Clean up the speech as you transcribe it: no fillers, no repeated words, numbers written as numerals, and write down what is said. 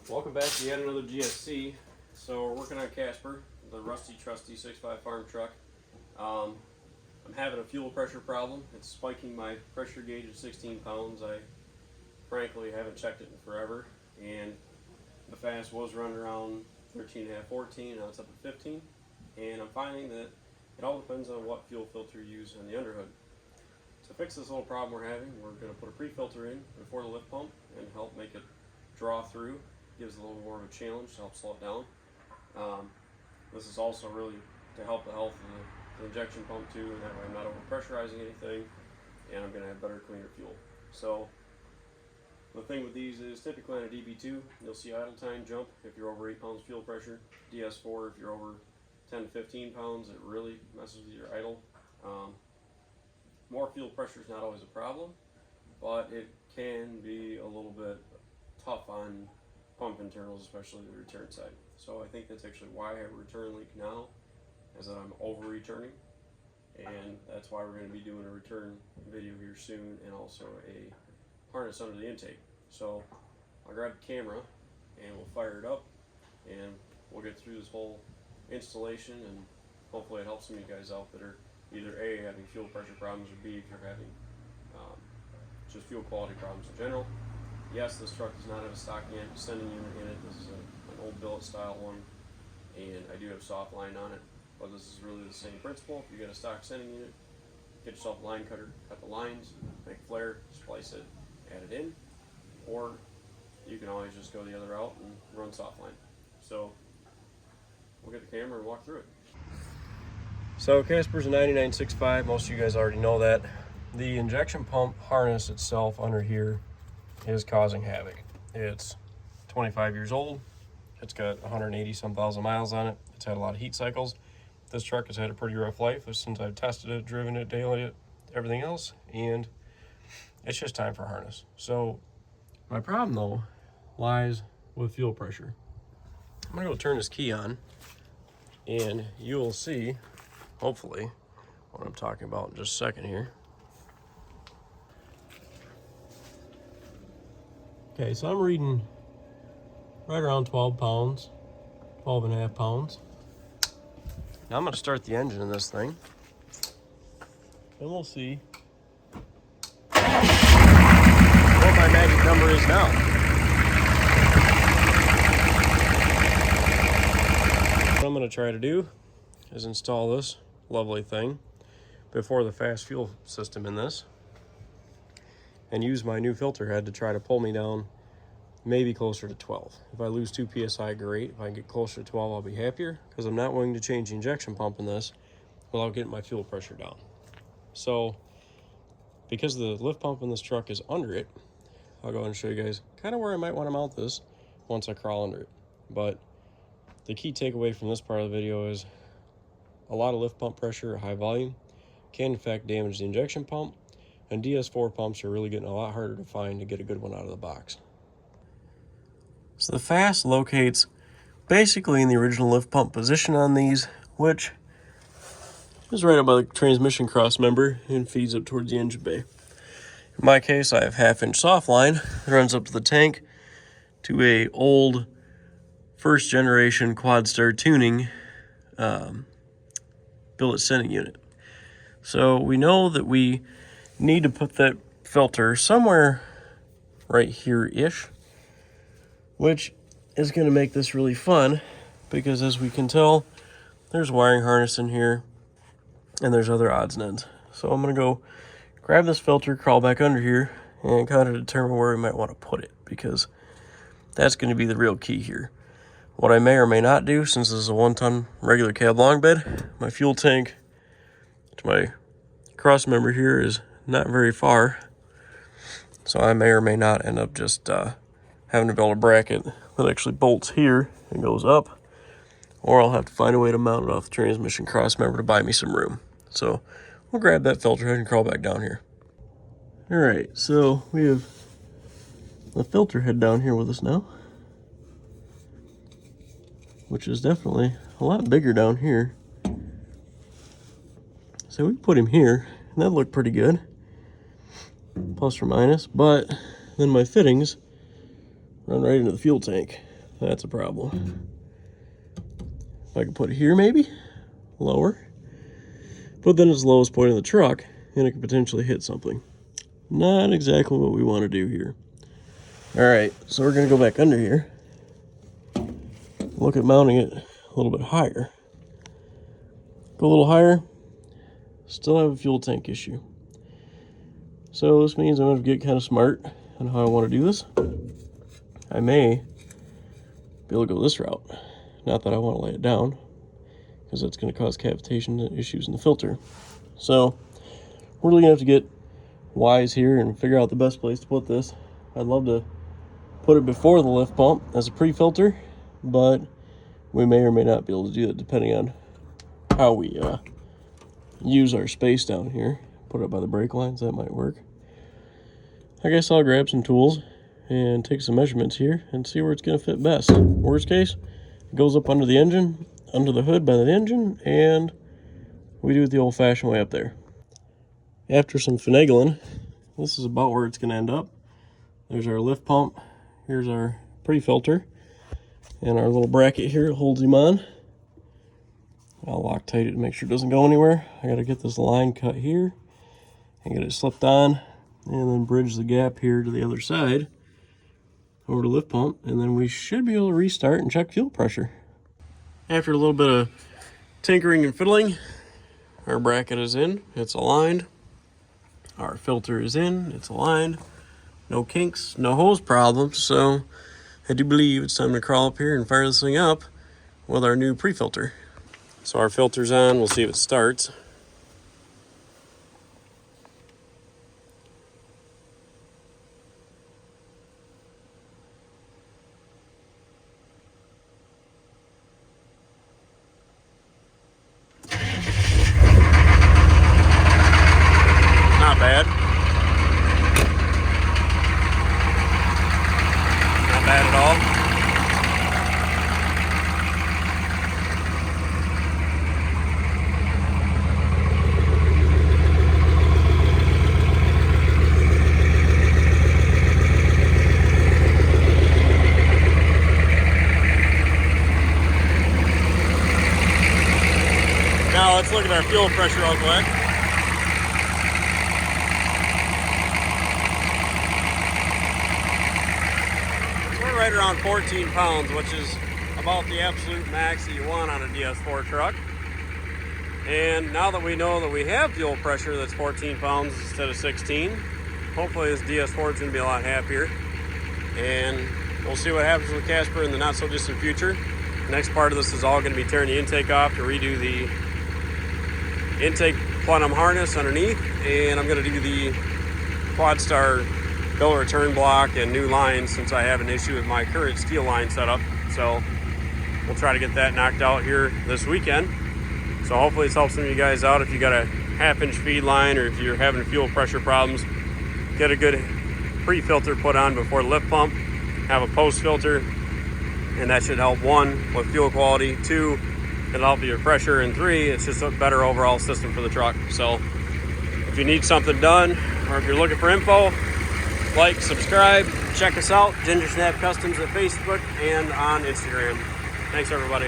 Welcome back to yet another GSC. So we're working on Casper, the rusty trusty 6.5 farm truck. I'm having a fuel pressure problem. It's spiking my pressure gauge at 16 pounds. I frankly haven't checked it in forever, and the fast was running around 13.5, 14, now it's up at 15, and I'm finding that it all depends on what fuel filter you use on the underhood. To fix this little problem we're having, we're going to put a pre-filter in before the lift pump and help make it draw through. Gives it a little more of a challenge to help slow it down. This is also really to help the health of the injection pump too, and that way I'm not over pressurizing anything, and I'm going to have better, cleaner fuel. So the thing with these is typically on a DB2 you'll see idle time jump if you're over 8 pounds fuel pressure. DS4 if you're over 10 to 15 pounds, it really messes with your idle. More fuel pressure is not always a problem, but it can be a little bit tough on pump internals, especially the return side. So I think that's actually why I have a return leak now, is that I'm over returning, and that's why we're going to be doing a return video here soon, and also a harness under the intake. So I'll grab the camera and we'll fire it up, and we'll get through this whole installation, and hopefully it helps some of you guys out that are either A, having fuel pressure problems, or B, if you're having just fuel quality problems in general. Yes, this truck does not have a stock sending unit in it. This is an old billet style one, and I do have soft line on it, but this is really the same principle. If you get a stock sending unit, get yourself a line cutter, cut the lines, make a flare, splice it, add it in, or you can always just go the other route and run soft line. So we'll get the camera and walk through it. So Casper's a 99.65, most of you guys already know that. The injection pump harness itself under here is causing havoc. It's 25 years old. It's got 180 some thousand miles on it. It's had a lot of heat cycles. This truck has had a pretty rough life since I've tested it, driven it daily, everything else, and it's just time for a harness. So my problem though lies with fuel pressure. I'm gonna go turn this key on, and you will see, hopefully, what I'm talking about in just a second here. Okay, so I'm reading right around 12 pounds, 12.5 pounds. Now I'm going to start the engine in this thing, and we'll see what my magic number is now. What I'm going to try to do is install this lovely thing before the fast fuel system in this, and use my new filter head to try to pull me down maybe closer to 12. If I lose 2 psi, great. If I can get closer to 12, I'll be happier, because I'm not willing to change the injection pump in this without getting my fuel pressure down. So because the lift pump in this truck is under it, I'll go ahead and show you guys kind of where I might want to mount this once I crawl under it. But the key takeaway from this part of the video is a lot of lift pump pressure at high volume can in fact damage the injection pump, and DS4 pumps are really getting a lot harder to find to get a good one out of the box. So the fast locates basically in the original lift pump position on these, which is right up by the transmission cross member and feeds up towards the engine bay. In my case, I have 1/2-inch soft line that runs up to the tank to a old first generation quad star tuning billet sending unit. So we know that we need to put that filter somewhere right here-ish, which is going to make this really fun, because as we can tell, there's wiring harness in here and there's other odds and ends. So I'm going to go grab this filter, crawl back under here, and kind of determine where we might want to put it, because that's going to be the real key here. What I may or may not do, since this is a 1-ton regular cab long bed, my fuel tank to my cross member here is not very far, so I may or may not end up just having to build a bracket that actually bolts here and goes up, or I'll have to find a way to mount it off the transmission cross member to buy me some room. So we'll grab that filter head and crawl back down here. All right, so we have the filter head down here with us now, which is definitely a lot bigger down here. So we put him here, and that looked pretty good, plus or minus, but then my fittings run right into the fuel tank. That's a problem. If I could put it here maybe, lower. But then it's the lowest point of the truck, and it could potentially hit something. Not exactly what we want to do here. All right, so we're gonna go back under here. Look at mounting it a little bit higher. Go a little higher, still have a fuel tank issue. So this means I'm gonna get kind of smart on how I want to do this. I may be able to go this route. Not that I want to lay it down, because that's going to cause cavitation issues in the filter. So we're really going to have to get wise here and figure out the best place to put this. I'd love to put it before the lift pump as a pre-filter, but we may or may not be able to do that depending on how we use our space down here. Put it by the brake lines, that might work. I guess I'll grab some tools and take some measurements here and see where it's going to fit best. Worst case, it goes up under the engine, under the hood by the engine, and we do it the old-fashioned way up there. After some finagling, this is about where it's going to end up. There's our lift pump, here's our pre-filter, and our little bracket here holds him on. I'll Loctite it to make sure it doesn't go anywhere. I got to get this line cut here and get it slipped on, and then bridge the gap here to the other side over the lift pump, and then we should be able to restart and check fuel pressure. After a little bit of tinkering and fiddling, our bracket is in, it's aligned. Our filter is in, it's aligned. No kinks, no hose problems, so I do believe it's time to crawl up here and fire this thing up with our new pre-filter. So our filter's on, we'll see if it starts. Not bad. Not bad at all. Now let's look at our fuel pressure real quick. We're right around 14 pounds, which is about the absolute max that you want on a DS4 truck. And now that we know that we have fuel pressure that's 14 pounds instead of 16, hopefully this DS4 is going to be a lot happier. And we'll see what happens with Casper in the not so distant future. The next part of this is all going to be tearing the intake off to redo the intake plenum harness underneath, and I'm going to do the Quadstar bill return block and new lines since I have an issue with my current steel line setup. So we'll try to get that knocked out here this weekend. So hopefully this helps some of you guys out. If you got a half-inch feed line or if you're having fuel pressure problems, get a good pre-filter put on before the lift pump, have a post filter, and that should help, one, with fuel quality, two, it'll help your pressure, and three, it's just a better overall system for the truck. So if you need something done, or if you're looking for info, like, subscribe, check us out, Ginger Snap Customs at Facebook and on Instagram. Thanks, everybody.